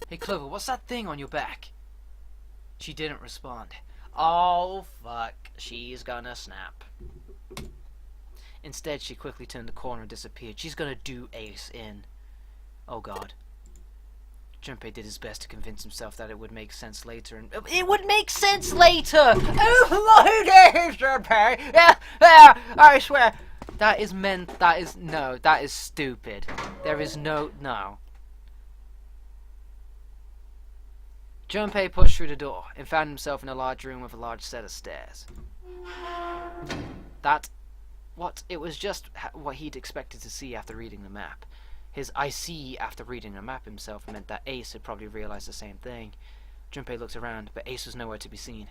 Hey Clover, what's that thing on your back? She didn't respond. Oh fuck, she's gonna snap. Instead, she quickly turned the corner and disappeared. She's gonna do Ace in. Oh god. Junpei did his best to convince himself that it would make sense later, and it would make sense later! Oh my days, Junpei! Yeah, I swear! That is that is stupid. There is no. Junpei pushed through the door and found himself in a large room with a large set of stairs. It was just what he'd expected to see after reading the map. His "I see" after reading the map himself meant that Ace had probably realized the same thing. Junpei looked around, but Ace was nowhere to be seen.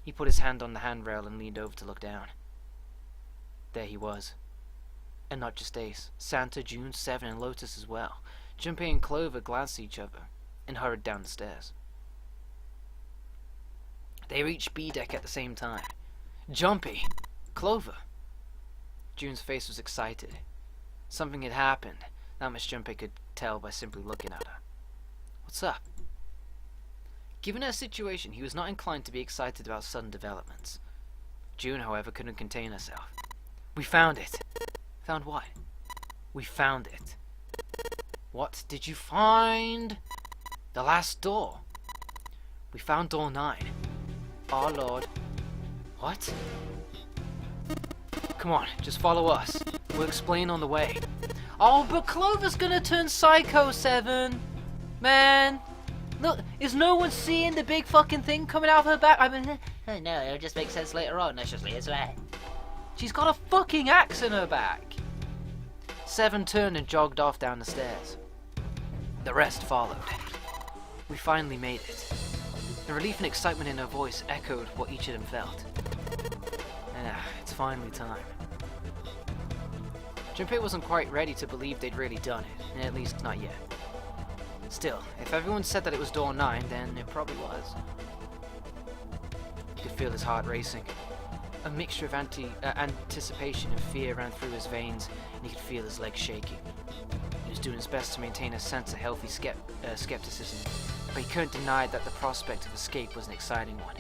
He put his hand on the handrail and leaned over to look down. There he was. And not just Ace. Santa, June, Seven, and Lotus as well. Junpei and Clover glanced at each other and hurried down the stairs. They reached B deck at the same time. Junpei! Clover! June's face was excited. Something had happened. That much Junpei could tell by simply looking at her. What's up? Given her situation, he was not inclined to be excited about sudden developments. June, however, couldn't contain herself. We found it! Found what? We found it. What did you find? The last door. We found door 9. Oh lord. What? Come on, just follow us. We'll explain on the way. Oh, but Clover's gonna turn psycho, Seven! Man! Look, is no one seeing the big fucking thing coming out of her back? I mean, no, it'll just make sense later on. That's just it's right. She's got a fucking axe in her back! Seven turned and jogged off down the stairs. The rest followed. We finally made it. The relief and excitement in her voice echoed what each of them felt. It's finally time. Junpei wasn't quite ready to believe they'd really done it, at least not yet. Still, if everyone said that it was door 9, then it probably was. He could feel his heart racing. A mixture of anticipation and fear ran through his veins, and he could feel his legs shaking. He was doing his best to maintain a sense of healthy skepticism, but he couldn't deny that the prospect of escape was an exciting one.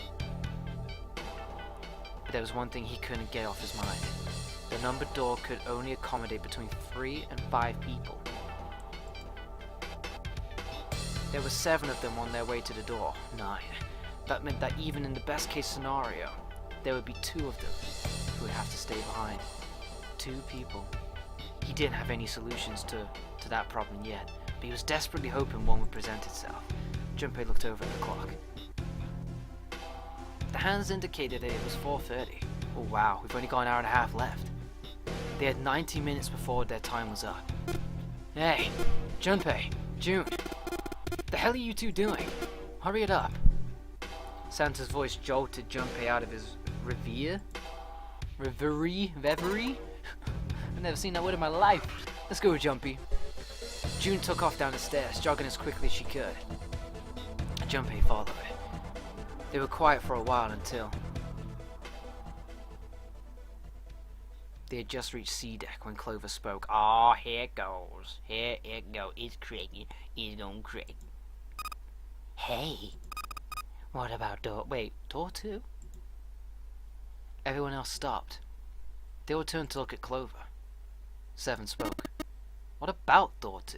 But there was one thing he couldn't get off his mind. The numbered door could only accommodate between 3 and 5 people. There were 7 of them on their way to the door, 9. That meant that even in the best case scenario, there would be 2 of them who would have to stay behind. 2 people. He didn't have any solutions to that problem yet, but he was desperately hoping one would present itself. Junpei looked over at the clock. The hands indicated that it was 4:30. Oh wow, we've only got an hour and a half left. They had 90 minutes before their time was up. Hey, Junpei, June, the hell are you two doing? Hurry it up. Santa's voice jolted Junpei out of his reverie? I've never seen that word in my life. Let's go, Junpei. June took off down the stairs, jogging as quickly as she could. Junpei followed. They were quiet for a while until they had just reached C deck when Clover spoke. Oh, here it goes. Here it goes. It's cracking. It's gonna crack. Hey, what about door... Wait, door 2? Everyone else stopped. They all turned to look at Clover. Seven spoke. What about door 2?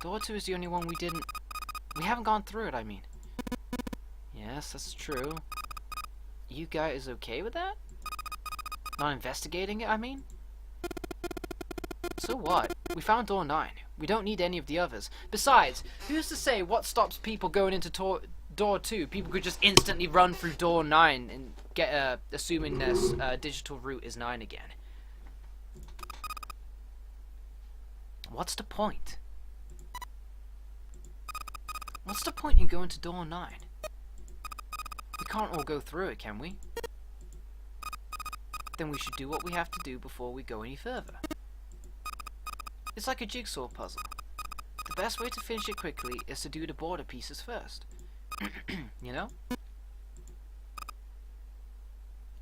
Door 2 is the only one we haven't gone through it, I mean. Yes, that's true. You guys okay with that? Not investigating it, I mean? So what? We found door 9. We don't need any of the others. Besides, who's to say what stops people going into door 2? People could just instantly run through door 9 and get, assuming this digital route is 9 again. What's the point? What's the point in going to door 9? We can't all go through it, can we? Then we should do what we have to do before we go any further. It's like a jigsaw puzzle. The best way to finish it quickly is to do the border pieces first. You know?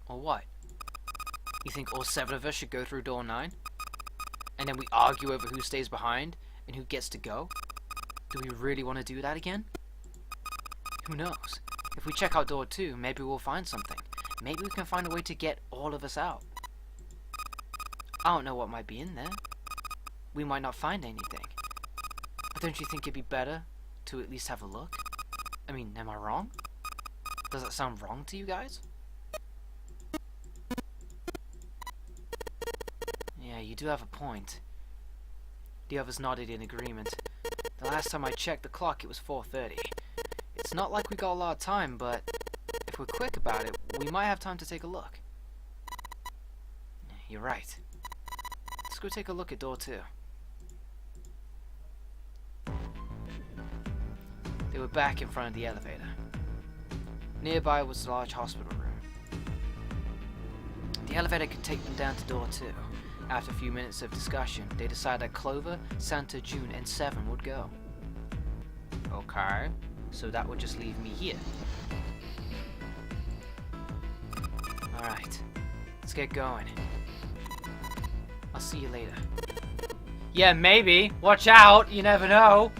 Or what? You think all 7 of us should go through door 9? And then we argue over who stays behind and who gets to go? Do we really want to do that again? Who knows? If we check out door 2, maybe we'll find something. Maybe we can find a way to get all of us out. I don't know what might be in there. We might not find anything. But don't you think it'd be better to at least have a look? I mean, am I wrong? Does that sound wrong to you guys? Yeah, you do have a point. The others nodded in agreement. The last time I checked the clock, it was 4:30. It's not like we got a lot of time, but if we're quick about it, we might have time to take a look. You're right. Let's go take a look at door 2. They were back in front of the elevator. Nearby was the large hospital room. The elevator could take them down to door 2. After a few minutes of discussion, they decided that Clover, Santa, June, and 7 would go. Okay, so that would just leave me here. Alright, let's get going. I'll see you later. Yeah, maybe. Watch out, you never know.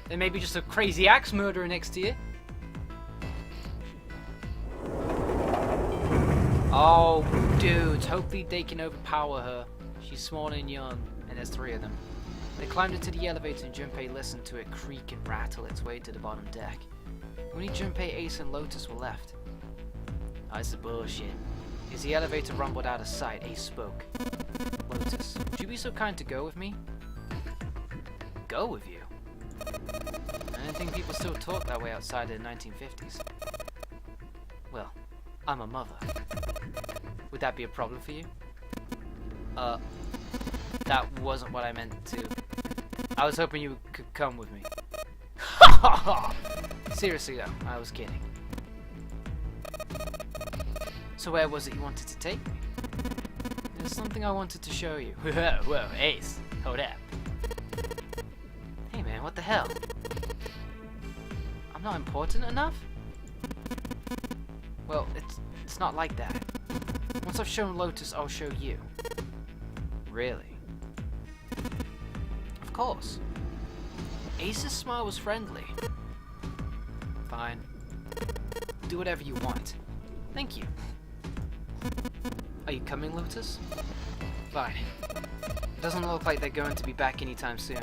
There may be just a crazy axe murderer next to you. Oh, dudes, hopefully they can overpower her. She's small and young, and there's 3 of them. They climbed into the elevator and Junpei listened to it creak and rattle its way to the bottom deck. Only Junpei, Ace, and Lotus were left. Oh, this is bullshit. As the elevator rumbled out of sight, Ace spoke. Lotus, would you be so kind to go with me? Go with you? I didn't think people still talked that way outside of the 1950s. Well, I'm a mother. Would that be a problem for you? That wasn't what I meant to. I was hoping you could come with me. Seriously though, I was kidding. So where was it you wanted to take me? There's something I wanted to show you. Whoa, Ace, hold up. Hey man, what the hell? I'm not important enough? Well, it's not like that. Once I've shown Lotus, I'll show you. Really? Of course. Ace's smile was friendly. Fine. Do whatever you want. Thank you. Are you coming, Lotus? Fine. It doesn't look like they're going to be back anytime soon.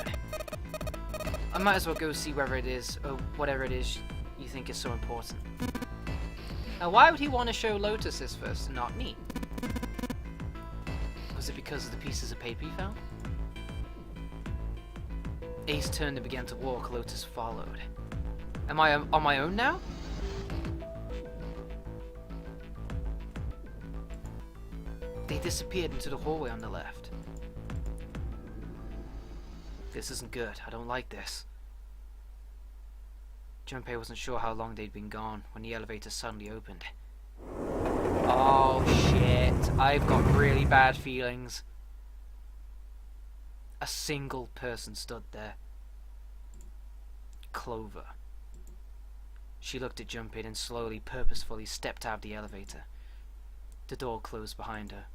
I might as well go see wherever it is, or whatever it is you think is so important. Now, why would he want to show Lotus this first and not me? Was it because of the pieces of paper he found? Ace turned and began to walk. Lotus followed. Am I on my own now? They disappeared into the hallway on the left. This isn't good. I don't like this. Junpei wasn't sure how long they'd been gone when the elevator suddenly opened. Oh shit, I've got really bad feelings. A single person stood there. Clover. She looked at Junpei and slowly, purposefully stepped out of the elevator. The door closed behind her.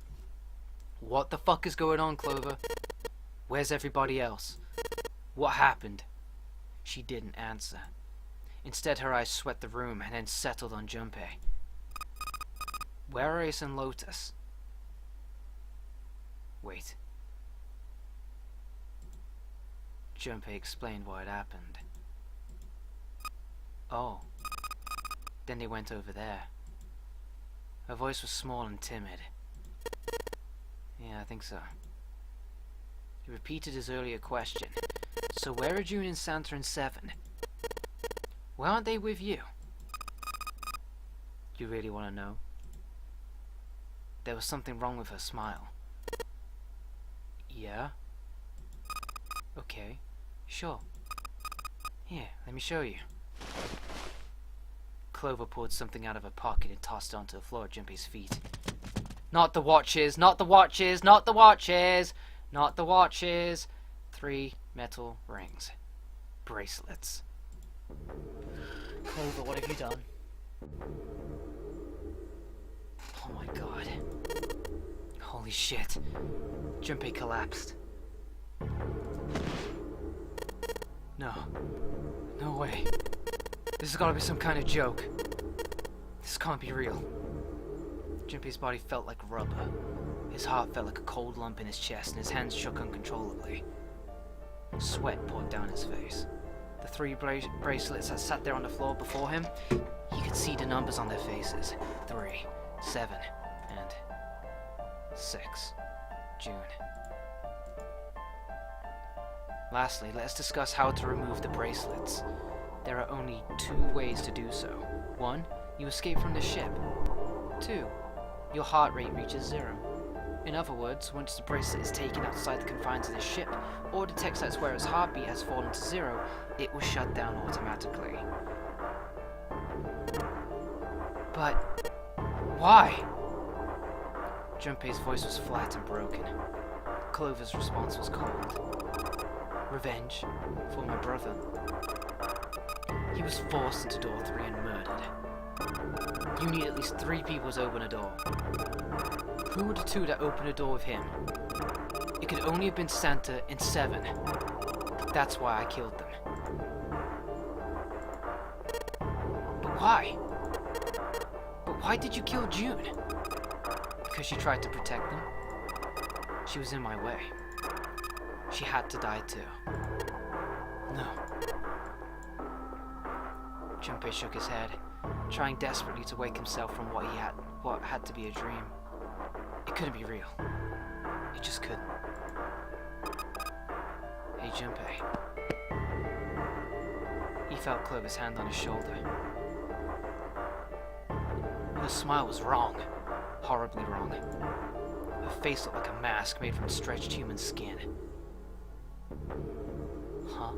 What the fuck is going on, Clover? Where's everybody else? What happened? She didn't answer. Instead, her eyes swept the room and then settled on Junpei. Where are Ace and Lotus? Wait. Junpei explained what had happened. Oh. Then they went over there. Her voice was small and timid. Yeah, I think so. He repeated his earlier question. So where are June and Santa and 7? Why aren't they with you? You really want to know? There was something wrong with her smile. Yeah? Okay, sure. Here, let me show you. Clover pulled something out of her pocket and tossed it onto the floor at Junpei's feet. Not the watches, not the watches, not the watches, not the watches. 3 metal rings. Bracelets. Clover, what have you done? Oh my god. Holy shit. Junpei collapsed. No. No way. This has gotta be some kind of joke. This can't be real. Junpei's body felt like rubber. His heart felt like a cold lump in his chest, and his hands shook uncontrollably. Sweat poured down his face. The three bracelets that sat there on the floor before him, he could see the numbers on their faces. 3, 7, and 6. June. Lastly, let us discuss how to remove the bracelets. There are only 2 ways to do so. 1, you escape from the ship. 2, your heart rate reaches 0. In other words, once the bracelet is taken outside the confines of the ship, or detects that where its heartbeat has fallen to 0, it will shut down automatically. But why? Junpei's voice was flat and broken. Clover's response was cold. Revenge for my brother. He was forced into door 3 and murdered. You need at least 3 people to open a door. Who were the 2 that opened a door with him? It could only have been Santa and 7. That's why I killed them. But why? But why did you kill June? Because she tried to protect them? She was in my way. She had to die too. No. Junpei shook his head, trying desperately to wake himself from what had to be a dream. It couldn't be real. It just couldn't. Hey, Junpei. He felt Clover's hand on his shoulder. Her smile was wrong. Horribly wrong. Her face looked like a mask made from stretched human skin. Huh?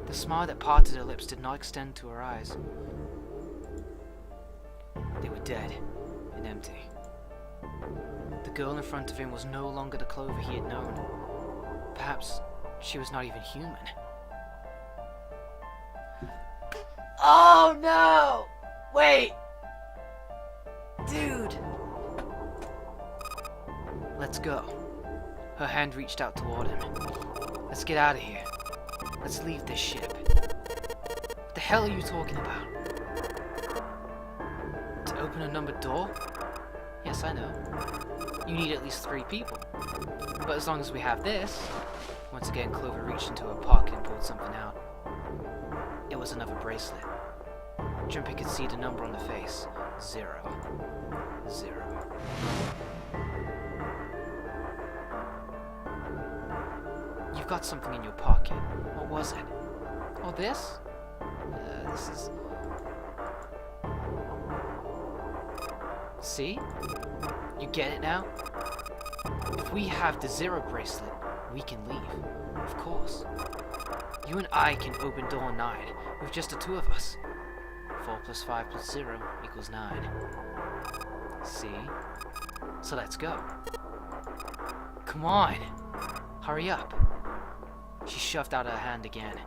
The smile that parted her lips did not extend to her eyes. They were dead and empty. The girl in front of him was no longer the Clover he had known. Perhaps she was not even human. Oh no! Wait! Dude! Let's go. Her hand reached out toward him. Let's get out of here. Let's leave this ship. What the hell are you talking about? To open a numbered door? Yes, I know. You need at least 3 people. But as long as we have this... Once again, Clover reached into her pocket and pulled something out. It was another bracelet. Junpei could see the number on the face. 0. 0. You've got something in your pocket. What was it? Oh, this? This is... See? You get it now? If we have the 0 bracelet, we can leave. Of course. You and I can open door 9 with just the 2 of us. 4 plus 5 plus 0 equals 9. See? So let's go. Come on! Hurry up. She shoved out her hand again.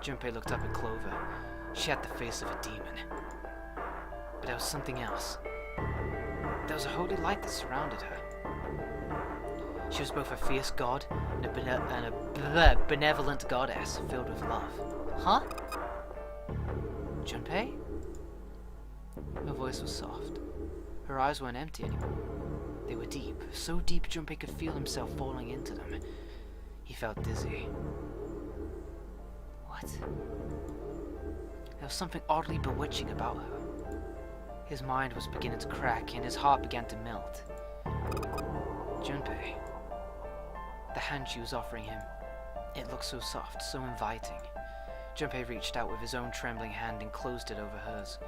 Junpei looked up at Clover. She had the face of a demon. But there was something else. There was a holy light that surrounded her. She was both a fierce god and a benevolent goddess filled with love. Huh? Junpei? Her voice was soft. Her eyes weren't empty anymore. They were deep, so deep Junpei could feel himself falling into them. He felt dizzy. What? There was something oddly bewitching about her. His mind was beginning to crack and his heart began to melt. Junpei. The hand she was offering him. It looked so soft, so inviting. Junpei reached out with his own trembling hand and closed it over hers.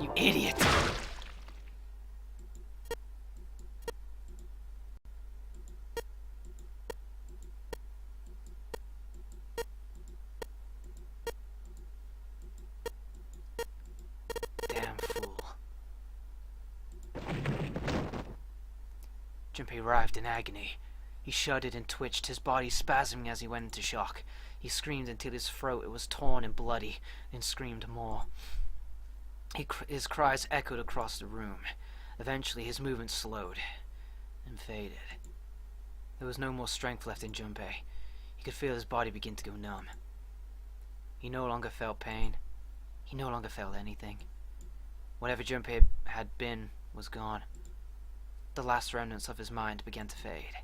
You idiot! Damn fool. Junpei writhed in agony. He shuddered and twitched, his body spasming as he went into shock. He screamed until his throat was torn and bloody, then screamed more. His cries echoed across the room. Eventually his movement slowed. and faded. There was no more strength left in Junpei. He could feel his body begin to go numb. He no longer felt pain. He no longer felt anything. Whatever Junpei had been was gone. The last remnants of his mind began to fade.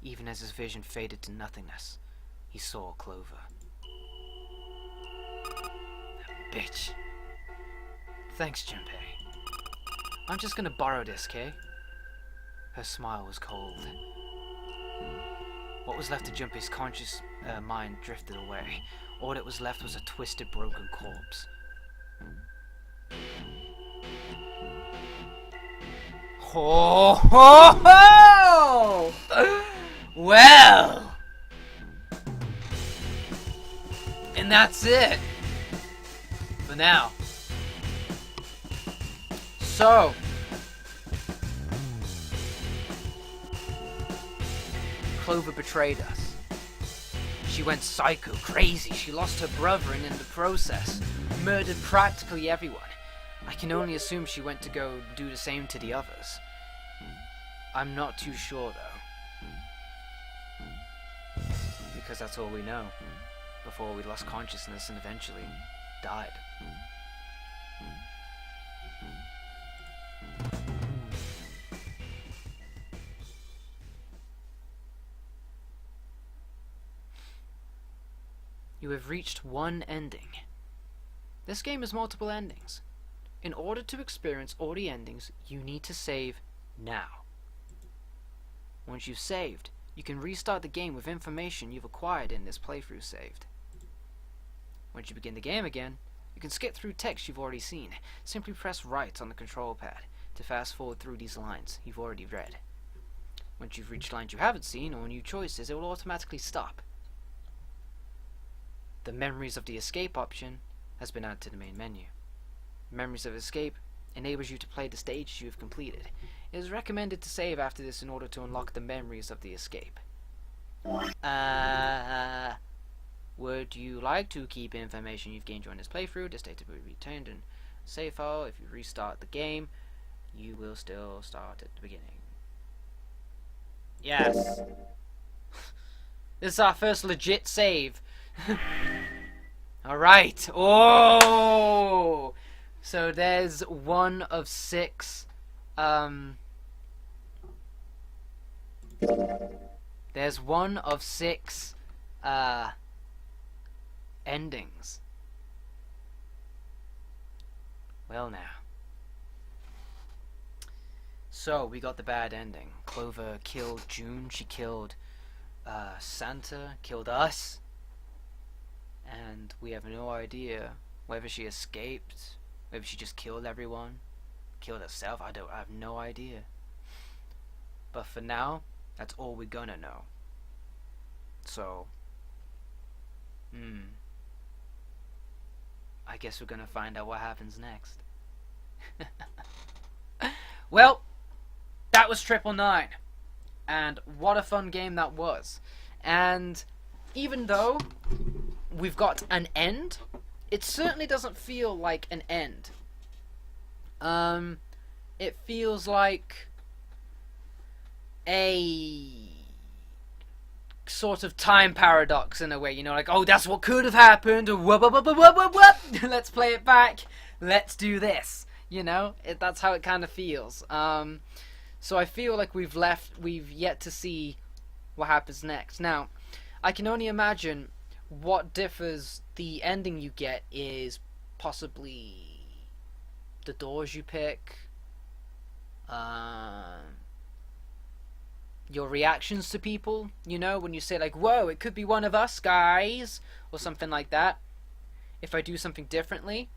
Even as his vision faded to nothingness, he saw Clover. That bitch. Thanks, Junpei. I'm just gonna borrow this, okay? Her smile was cold. What was left of Junpei's conscious mind drifted away. All that was left was a twisted, broken corpse. Ho ho ho! Well! And that's it! For now. So... Clover betrayed us. She went psycho, crazy, she lost her brother and in the process murdered practically everyone. I can only assume she went to go do the same to the others. I'm not too sure though. Because that's all we know. Before we lost consciousness and eventually died. You have reached one ending. This game has multiple endings. In order to experience all the endings, you need to save now. Once you've saved, you can restart the game with information you've acquired in this playthrough saved. Once you begin the game again, you can skip through text you've already seen. Simply press right on the control pad to fast forward through these lines you've already read. Once you've reached lines you haven't seen or new choices, it will automatically stop. The Memories of the Escape option has been added to the main menu. Memories of Escape enables you to play the stages you have completed. It is recommended to save after this in order to unlock the Memories of the Escape. Would you like to keep information you've gained during this playthrough? This data will be retained in save file. If you restart the game, you will still start at the beginning. Yes. This is our first legit save. Alright. Oh! So there's one of six. There's one of six endings. Well now. So we got the bad ending. Clover killed June. She killed Santa. Killed us. And we have no idea whether she escaped, whether she just killed everyone, killed herself. I have no idea. But for now, that's all we're gonna know. So, I guess we're gonna find out what happens next. Well, that was 999, and what a fun game that was. And even though we've got an end, it certainly doesn't feel like an end. It feels like a sort of time paradox in a way, you know, like, oh, that's what could have happened, or whoop, whoop, whoop, whoop, whoop, whoop. Let's play it back, let's do this, you know, that's how it kind of feels. So I feel like we've yet to see what happens next. Now, I can only imagine what differs. The ending you get is possibly the doors you pick, your reactions to people, you know, when you say like, whoa, it could be one of us guys, or something like that, if I do something differently.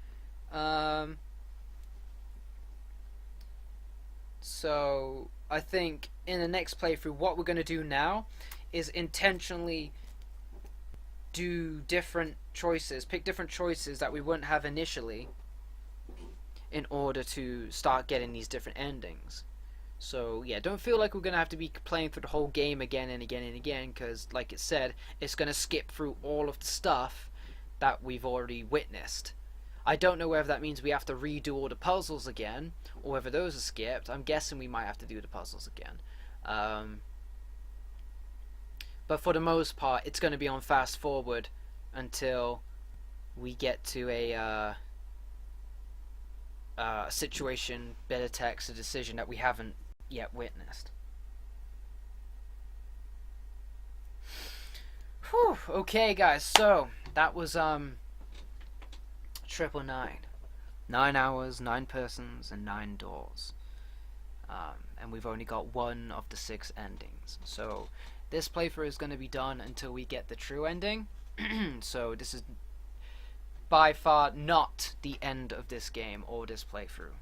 So I think in the next playthrough what we're going to do now is intentionally do different choices, pick different choices that we wouldn't have initially in order to start getting these different endings. So yeah, don't feel like we're going to have to be playing through the whole game again and again and again, because like it said, it's going to skip through all of the stuff that we've already witnessed. I don't know whether that means we have to redo all the puzzles again, or whether those are skipped. I'm guessing we might have to do the puzzles again. But for the most part, it's going to be on fast forward until we get to a situation, bit of text, a decision that we haven't yet witnessed. Whew, okay guys, so that was 999. 9 hours, 9 persons, and 9 doors. And we've only got 1 of the 6 endings. So this playthrough is going to be done until we get the true ending. So this is by far not the end of this game or this playthrough.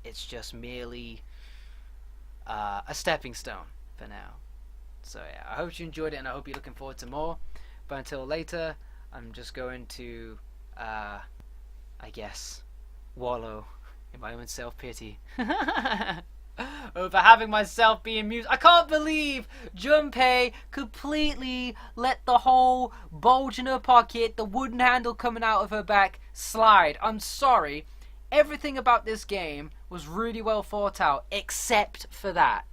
It's just merely a stepping stone for now. So yeah, I hope you enjoyed it, and I hope you're looking forward to more. But until later, I'm just going to, I guess, wallow in my own self-pity over having myself be amused. I can't believe Junpei completely let the whole bulge in her pocket, the wooden handle coming out of her back, slide. I'm sorry. Everything about this game was really well thought out, except for that.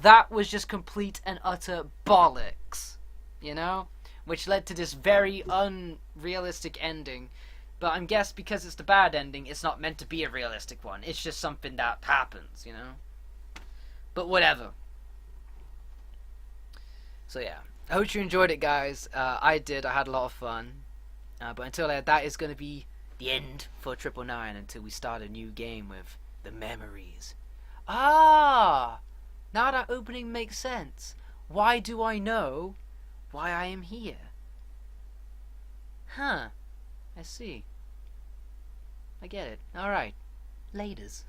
That was just complete and utter bollocks, you know? Which led to this very unrealistic ending. But I'm guessing because it's the bad ending, it's not meant to be a realistic one. It's just something that happens, you know? But whatever. So yeah, I hope you enjoyed it, guys. I did. I had a lot of fun. But until then, that is going to be the end for 999 until we start a new game with the memories. Ah! Now that opening makes sense. Why do I know why I am here? Huh. I see. I get it. Alright. Laters.